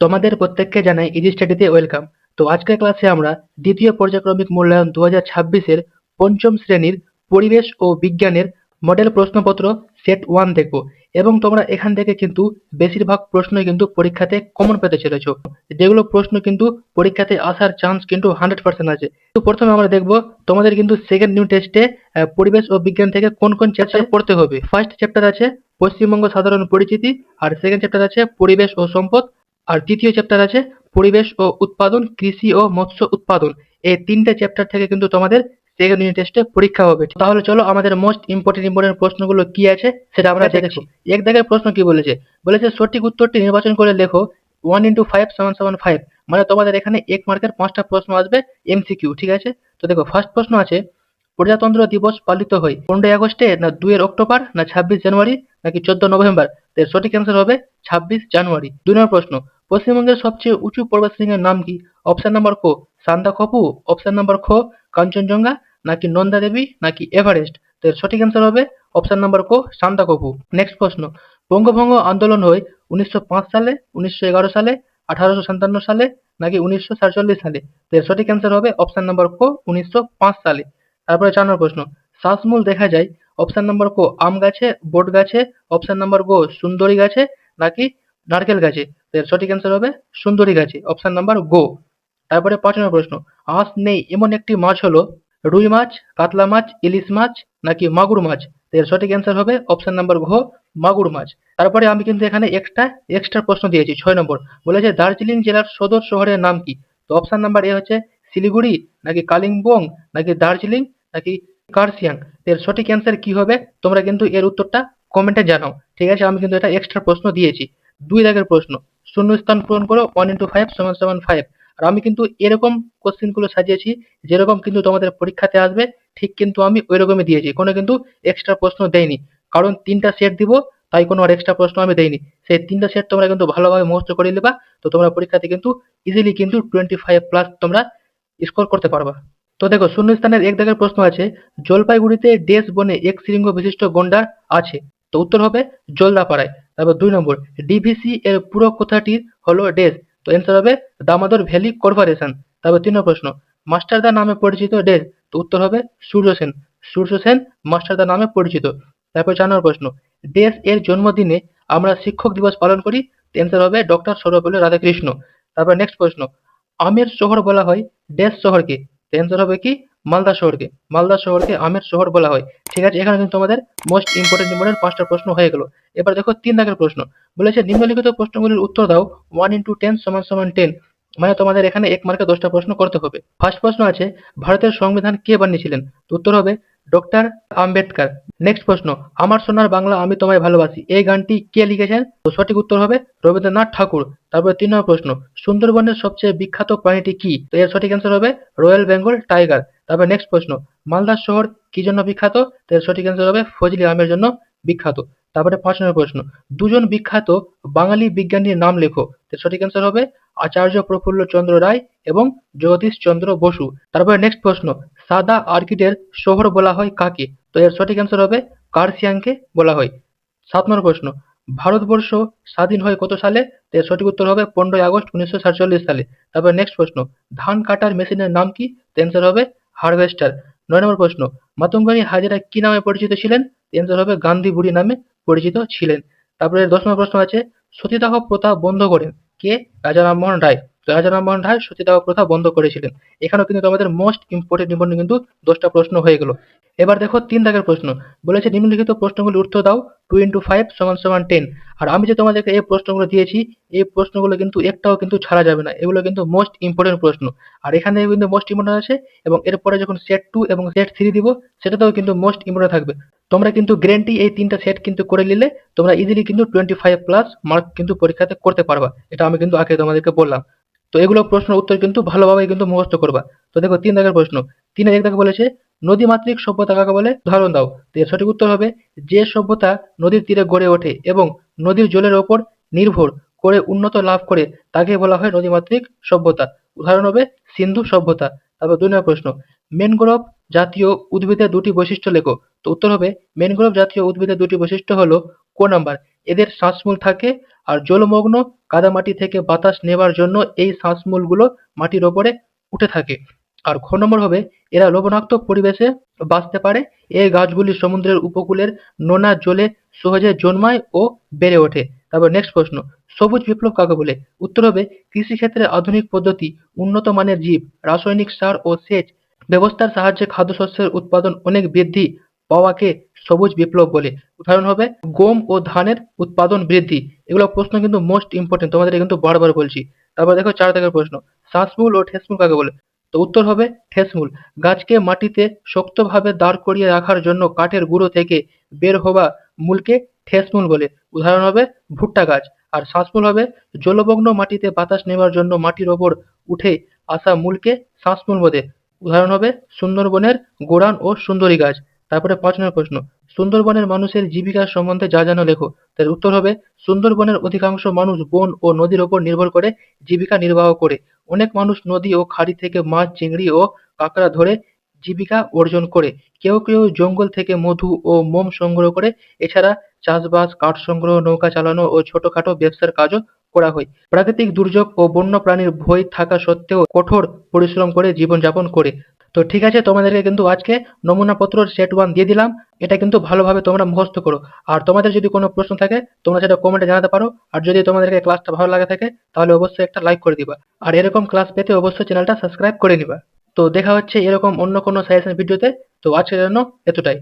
তোমাদের প্রত্যেককে জানাই ইজি স্টাডিতে ওয়েলকাম। তো আজকের ক্লাসে আমরা দ্বিতীয় পর্যায়ক্রমিক মূল্যায়ন 2026-এর পঞ্চম শ্রেণীর পরিবেশ ও বিজ্ঞানের মডেল প্রশ্নপত্র সেট 1 দেখব। এবং তোমরা এখান থেকে কিন্তু বেশিরভাগ প্রশ্নই কিন্তু পরীক্ষাতে কমন পেতে চলেছো, যেগুলো প্রশ্ন কিন্তু পরীক্ষাতে আসার চান্স কিন্তু 100% আছে। তো প্রথমে আমরা দেখব তোমাদের কিন্তু সেকেন্ড নিউ টেস্টে পরিবেশ ও বিজ্ঞান থেকে কোন কোন চ্যাপ্টার পড়তে হবে। ফার্স্ট চ্যাপ্টার আছে পশ্চিমবঙ্গ সাধারণ পরিচিতি, আর সেকেন্ড চ্যাপ্টার আছে পরিবেশ ও সম্পদ, আর তৃতীয় চ্যাপ্টার আছে পরিবেশ ও উৎপাদন, কৃষি ও মৎস্য উৎপাদন। এই তিনটে চ্যাপ্টার থেকে কিন্তু তোমাদের সেকেন্ড ইউনিট টেস্টে পরীক্ষা হবে। তাহলে চলো আমাদের মোস্ট ইম্পর্টেন্ট প্রশ্নগুলো কি আছে সেটা আমরা দেখি। এক দাগের প্রশ্ন কি বলেছে, বলেছে সঠিক উত্তরটি নির্বাচন করে লেখো 1 × 5 = 5। মানে তোমাদের এখানে 1 মার্কের 5টা প্রশ্ন আসবে এমসিকিউ, ঠিক আছে? তো দেখো ফার্স্ট প্রশ্ন আছে, প্রজাতন্ত্র দিবস পালিত হয় 15 আগস্টে, না 2 অক্টোবর, না 26 জানুয়ারি, নাকি 14 নভেম্বর? এর সঠিক অ্যান্সার হবে 26 জানুয়ারি। 2 নম্বর প্রশ্ন, পশ্চিমবঙ্গের সবচেয়ে উঁচু পর্বতশৃঙ্গের নাম কি? অপশন নাম্বার ক সান্দাকফু, অপশন নাম্বার খ কাঞ্চনজঙ্ঘা, নাকি নন্দা দেবী, নাকি এভারেস্ট? তো এর সঠিক অ্যান্সার হবে অপশন নাম্বার ক সান্দাকফু। নেক্সট প্রশ্ন, বঙ্গভঙ্গ আন্দোলন হয় 1905 সালে, 1911 সালে, 1857 সালে, নাকি 1947 সালে? তো এর সঠিক অ্যান্সার হবে অপশন নাম্বার ক 1905 সালে। তারপরে 4 নম্বর প্রশ্ন, শ্বাসমূল দেখা যায় অপশন নাম্বার ক আম গাছে, বট গাছে, অপশন নাম্বার গ সুন্দরী গাছে, নাকি নারকেল গাছে? তো এর সঠিক অ্যান্সার হবে সুন্দরী গাছে, অপশন নাম্বার গো। তারপরে 5 নম্বর প্রশ্ন, আঁশ নেই এমন একটি মাছ হলো রুই মাছ, কাতলা মাছ, ইলিশ মাছ, নাকি মাগুর মাছ? তো এর সঠিক অ্যান্সার হবে অপশন নাম্বার ঘ মাগুর মাছ। তারপরে আমি কিন্তু এখানে এক্সট্রা প্রশ্ন দিয়েছি। 6 নম্বর বলেছে দার্জিলিং জেলার সদর শহরের নাম কি? তো অপশন নাম্বার এ হচ্ছে শিলিগুড়ি, নাকি কালিম্পং, নাকি দার্জিলিং, নাকি কার্শিয়াং? এর সঠিক অ্যান্সার কি হবে তোমরা কিন্তু এর উত্তরটা কমেন্টে জানাও, ঠিক আছে? আমি কিন্তু এটা এক্সট্রা প্রশ্ন দিয়েছি। 2 দাগের প্রশ্ন, শূন্যস্থান পূরণ করো 1 × 5 = 5। আর আমি কিন্তু এরকম কোশ্চেন গুলো সাজিয়েছি যেরকম কিন্তু তোমাদের পরীক্ষাতে আসবে, ঠিক কিন্তু আমি ওই রকমই দিয়েছি, কোনো কিন্তু এক্সট্রা প্রশ্ন দেইনি। কারণ 3টা সেট দিব, তাই কোনো আর এক্সট্রা প্রশ্ন আমি দেইনি। সেই 3টা সেট তোমরা কিন্তু ভালোভাবে মুখস্থ করে নেবা, তো তোমরা পরীক্ষাতে কিন্তু ইজিলি কিন্তু 25+ তোমরা স্কোর করতে পারবা। তো দেখো শূন্যস্থানের 1 দাগের প্রশ্ন আছে, জলপাইগুড়িতে ড্যাশ বনে এক শৃঙ্গ বিশিষ্ট গন্ডার আছে? তো উত্তর হবে জলদাপাড়ায়। তারপর 2 নম্বর, ডিভিসি এর পুরো কথাটি হলো ড্যাশ? তো অ্যান্সার হবে দামোদর ভ্যালি কর্পোরেশন। তারপর 3 নম্বর প্রশ্ন, মাস্টারদা নামে পরিচিত ড্যাশ? তো উত্তর হবে সূর্য সেন। সূর্য সেন মাস্টারদা নামে পরিচিত। তারপর 4 নম্বর প্রশ্ন, ড্যাশ এর জন্মদিনে আমরা শিক্ষক দিবস পালন করি? অ্যান্সার হবে ডক্টর সর্বপল্লী রাধাকৃষ্ণ। তারপর নেক্সট প্রশ্ন, আমের শহর বলা হয় ড্যাশ শহরকে? অ্যান্সার হবে কি মালদা শহরকে। মালদা শহরকে আমের শহর বলা হয়, ঠিক আছে? এখানে কিন্তু তোমাদের মোস্ট ইম্পর্টেন্ট 5টা প্রশ্ন হয়ে গেল। এবার দেখো 3 দাগের প্রশ্ন, বলেছে নিম্নলিখিত প্রশ্নগুলির উত্তর দাও 1 × 10 = 10। মানে তোমাদের এখানে 1 মার্কে 10টা প্রশ্ন করতে হবে। ফার্স্ট প্রশ্ন আছে, ভারতের সংবিধান কে বানিয়েছিলেন? তো উত্তর হবে ডক্টর আম্বেদকর। নেক্সট প্রশ্ন, আমার সোনার বাংলা আমি তোমায় ভালোবাসি এই গানটি কে লিখেছেন? তো সঠিক উত্তর হবে রবীন্দ্রনাথ ঠাকুর। তারপরে 3 নম্বর প্রশ্ন, সুন্দরবনের সবচেয়ে বিখ্যাত প্রাণীটি কি? তো এর সঠিক অ্যান্সার হবে রয়্যাল বেঙ্গল টাইগার। তারপর নেক্সট প্রশ্ন, মালদা শহর কি জন্য বিখ্যাত? তো এর সঠিক অ্যান্সার হবে ফজলি আমের জন্য বিখ্যাত। তারপরে 5 নম্বর প্রশ্ন, দুজন বিখ্যাত বাঙালি বিজ্ঞানীর নাম লেখো। তো এর সঠিক অ্যান্সার হবে আচার্য প্রফুল্ল চন্দ্র রায় এবং জগদীশ চন্দ্র বসু। তারপরে নেক্সট প্রশ্ন, সাদা অর্কিডের শহর বলা হয় কাকে? তো এর সঠিক অ্যান্সার হবে কার্শিয়াংকে বলা হয়। 7 নম্বর প্রশ্ন, ভারতবর্ষ স্বাধীন হয় কত সালে? তো এর সঠিক উত্তর হবে 15 আগস্ট 1947 সালে। তারপর নেক্সট প্রশ্ন, ধান কাটার মেশিনের নাম কি? তো অ্যান্সার হবে হারভেস্টার। 9 নম্বর প্রশ্ন, মাতঙ্গানী হাজরা কি নামে পরিচিত ছিলেন? অ্যান্সার হবে গান্ধী বুড়ি নামে পরিচিত ছিলেন। তারপরে 10 নম্বর প্রশ্ন আছে, সতীদাহ প্রথা বন্ধ করেন কে? রাজা রামমোহন রায়। তো রাজা রামমোহন রায় সতীদাহ প্রথা বন্ধ করেছিলেন। এখানেও কিন্তু তোমাদের মোস্ট ইম্পর্টেন্ট কিন্তু 10টা প্রশ্ন হয়ে গেল। এবার দেখো 3 দাগের প্রশ্ন, বলেছে নিম্নলিখিত প্রশ্নগুলির উত্তর দাও 2 × 5 = 10। আর আমি যে তোমাদেরকে এই প্রশ্নগুলো দিয়েছি, এই প্রশ্নগুলো কিন্তু একটাও কিন্তু ছাড়া যাবে না, এগুলো কিন্তু মোস্ট ইম্পর্টেন্ট প্রশ্ন। আর এখানে কিন্তু মোস্ট ইম্পর্টেন্ট আছে, এবং এরপরে যখন সেট 2 এবং সেট 3 দিব সেটাতেও কিন্তু মোস্ট ইম্পর্টেন্ট থাকবে। তোমরা কিন্তু গ্যারান্টি এই 3টা সেট কিন্তু করে নিলে তোমরা ইজিলি কিন্তু 25+ মার্ক কিন্তু পরীক্ষাতে করতে পারবা, এটা আমি কিন্তু আগে তোমাদেরকে বললাম। তো এগুলো প্রশ্নের উত্তর কিন্তু ভালোভাবে কিন্তু মুখস্থ করবা। তো দেখো 3 দাগের প্রশ্ন, 3 1 দাগে বলেছে নদীমাতৃক সভ্যতা কাকে বলে? উদাহরণ দাও। তো এর সঠিক উত্তর হবে যে সভ্যতা নদীর তীরে গড়ে ওঠে এবং নদীর জলের ওপর নির্ভর করে উন্নত লাভ করে তাকে বলা হয় নদীমাতৃক সভ্যতা। উদাহরণ হবে সিন্ধু সভ্যতা। তারপর 2 নম্বর প্রশ্ন, ম্যানগ্রোভ জাতীয় উদ্ভিদের 2টি বৈশিষ্ট্য লেখো। তো উত্তর হবে ম্যানগ্রোভ জাতীয় উদ্ভিদের 2টি বৈশিষ্ট্য হলো ক নাম্বার এদের শ্বাসমূল থাকে। আর জলমগ্ন কাদামাটি থেকে বাতাস নেবার জন্য এই শ্বাসমূলগুলো মাটির ওপরে উঠে থাকে। আর ঘ নম্বর হবে এরা লবণাক্ত পরিবেশে বাঁচতে পারে। এই গাছগুলি সমুদ্রের উপকূলের নোনা জলে সহজে জন্মায় ও বেড়ে ওঠে। তারপর নেক্সট প্রশ্ন, সবুজ বিপ্লব কাকে বলে? উত্তর হবে কৃষিক্ষেত্রে আধুনিক পদ্ধতি, উন্নত মানের জীব, রাসায়নিক সার ও সেচ ব্যবস্থার সাহায্যে খাদ্যশস্যের উৎপাদন অনেক বৃদ্ধি পাওয়াকে সবুজ বিপ্লব বলে। উদাহরণ হবে গম ও ধানের উৎপাদন বৃদ্ধি। এগুলো প্রশ্ন কিন্তু মোস্ট ইম্পর্টেন্ট, তোমাদের কিন্তু বারবার বলছি। তারপর দেখো 4 দাগের প্রশ্ন, শ্বাসমূল ও ঠেসমূল কাকে বলে? তো উত্তর হবে ঠেসমূল। গাছকে মাটিতে শক্তভাবে দাঁড় করিয়ে রাখার জন্য কাঠের গুঁড়ো থেকে বের হওয়া মূলকে ঠেসমূল বলে। উদাহরণ হবে ভুট্টা গাছ। আর শ্বাসমূল হবে জলমগ্ন মাটিতে বাতাস নেবার জন্য মাটির ওপর উঠে আসা মূলকে শ্বাসমূল বলে। উদাহরণ হবে সুন্দরবনের গোরান ও সুন্দরী গাছ। তারপরে 5 নম্বর প্রশ্ন, সুন্দরবনের মানুষের জীবিকা সম্বন্ধে যা জানো লেখো। তার উত্তর হবে সুন্দরবনের অধিকাংশ মানুষ বন ও নদীর ওপর নির্ভর করে জীবিকা নির্বাহ করে। অনেক মানুষ নদী ও খাড়ি থেকে মাছ, চিংড়ি ও কাঁকড়া ধরে জীবিকা অর্জন করে। কেউ কেউ জঙ্গল থেকে মধু ও মোম সংগ্রহ করে। এছাড়া চাষবাস, কাঠ সংগ্রহ, নৌকা চালানো ও ছোটখাটো ব্যবসার কাজও করা হয়। প্রাকৃতিক দুর্যোগ ও বন্য প্রাণীর ভয় থাকা সত্ত্বেও কঠোর পরিশ্রম করে জীবনযাপন করে। তো ঠিক আছে, তোমাদেরকে কিন্তু আজকে নমুনাপত্র সেট 1 দিয়ে দিলাম। এটা কিন্তু ভালোভাবে তোমরা মুখস্থ করো। আর তোমাদের যদি কোনো প্রশ্ন থাকে তোমরা সেটা কমেন্টে জানাতে পারো। আর যদি তোমাদেরকে ক্লাসটা ভালো লাগে থাকে তাহলে অবশ্যই একটা লাইক করে দিবা। আর এরকম ক্লাস পেতে অবশ্যই চ্যানেলটা সাবস্ক্রাইব করে নিবা। তো দেখা হচ্ছে এরকম অন্য কোনো সাজেশন ভিডিওতে। তো আজকের জন্য এতটাই।